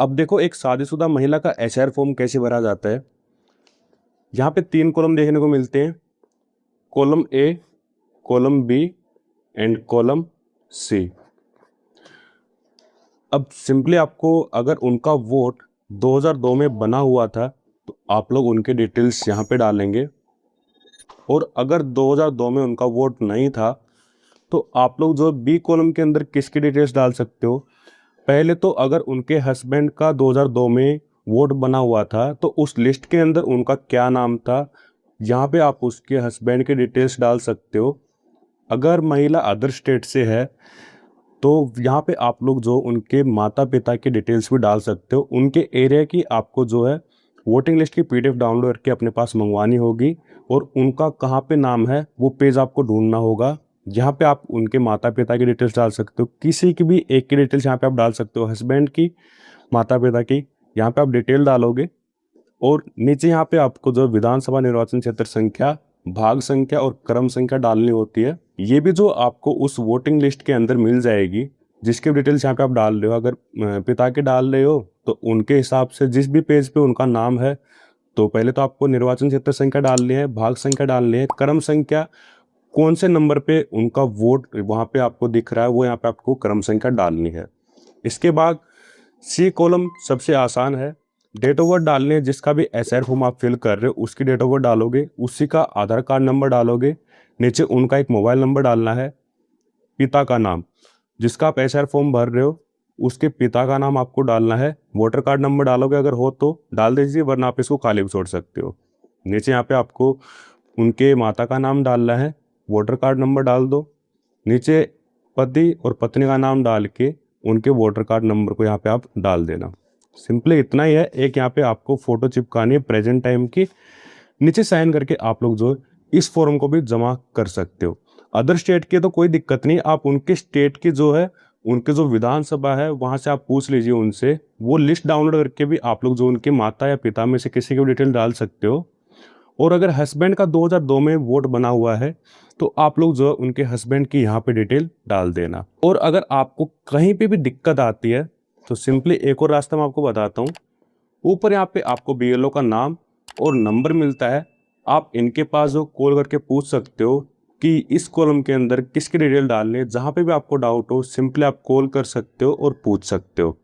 अब देखो एक शादीशुदा महिला का एचआर फॉर्म कैसे भरा जाता है। यहाँ पे 3 कॉलम देखने को मिलते हैं, column A, column B and column C. अब सिंपली आपको अगर उनका वोट 2002 में बना हुआ था तो आप लोग उनके डिटेल्स यहाँ पे डालेंगे, और अगर 2002 में उनका वोट नहीं था तो आप लोग जो बी कॉलम के अंदर किसकी डिटेल्स डाल सकते हो। पहले तो अगर उनके हस्बैंड का 2002 में वोट बना हुआ था तो उस लिस्ट के अंदर उनका क्या नाम था, यहाँ पे आप उसके हस्बैंड की डिटेल्स डाल सकते हो। अगर महिला अदर स्टेट से है तो यहाँ पे आप लोग जो उनके माता पिता की डिटेल्स भी डाल सकते हो। उनके एरिया की आपको जो है वोटिंग लिस्ट की पीडीएफ डाउनलोड करके अपने पास मंगवानी होगी, और उनका कहाँ पे नाम है वो पेज आपको ढूंढना होगा। यहाँ पे आप उनके माता पिता की डिटेल्स डाल सकते हो, किसी की भी एक की डिटेल्स यहाँ पे आप डाल सकते हो, हस्बैंड की, माता पिता की। यहाँ पे आप डिटेल डालोगे और नीचे यहाँ पे आपको जो विधानसभा निर्वाचन क्षेत्र संख्या, भाग संख्या और क्रम संख्या डालनी होती है। ये भी जो आपको उस वोटिंग लिस्ट के अंदर मिल जाएगी, जिसके डिटेल्स यहाँ पे आप डाल रहे हो। अगर पिता के डाल रहे हो तो उनके हिसाब से जिस भी पेज पे उनका नाम है, तो पहले तो आपको निर्वाचन क्षेत्र संख्या डालनी है, भाग संख्या डालनी है, क्रम संख्या, कौन से नंबर पे उनका वोट वहाँ पे आपको दिख रहा है वो यहाँ पे आपको क्रम संख्या डालनी है। इसके बाद सी कॉलम सबसे आसान है, डेट ऑफ बर्थ डालने है। जिसका भी एसआर फॉर्म आप फिल कर रहे हो उसकी डेट ऑफ बर्थ डालोगे, उसी का आधार कार्ड नंबर डालोगे, नीचे उनका एक मोबाइल नंबर डालना है, पिता का नाम, जिसका आप एसआर फॉर्म भर रहे हो उसके पिता का नाम आपको डालना है। वोटर कार्ड नंबर डालोगे, अगर हो तो डाल दीजिए, वरना आप इसको खाली भी छोड़ सकते हो। नीचे यहाँ पे आपको उनके माता का नाम डालना है, वोटर कार्ड नंबर डाल दो, नीचे पति और पत्नी का नाम डाल के उनके वोटर कार्ड नंबर को यहाँ पे आप डाल देना। सिंपली इतना ही है। एक यहाँ पे आपको फोटो चिपकानी है प्रेजेंट टाइम की, नीचे साइन करके आप लोग जो इस फॉर्म को भी जमा कर सकते हो। अदर स्टेट के तो कोई दिक्कत नहीं, आप उनके स्टेट की जो है उनके जो विधानसभा है वहां से आप पूछ लीजिए उनसे, वो लिस्ट डाउनलोड करके भी आप लोग जो उनके माता या पिता में से किसी की भी डिटेल डाल सकते हो। और अगर हस्बैंड का 2002 में वोट बना हुआ है तो आप लोग जो उनके हस्बैंड की यहाँ पे डिटेल डाल देना। और अगर आपको कहीं पे भी दिक्कत आती है तो सिंपली एक और रास्ता मैं आपको बताता हूँ। ऊपर यहाँ पे आपको बीएलओ का नाम और नंबर मिलता है, आप इनके पास जो कॉल करके पूछ सकते हो कि इस कॉलम के अंदर किसकी डिटेल डालनी है। जहाँ पे भी आपको डाउट हो सिंपली आप कॉल कर सकते हो और पूछ सकते हो।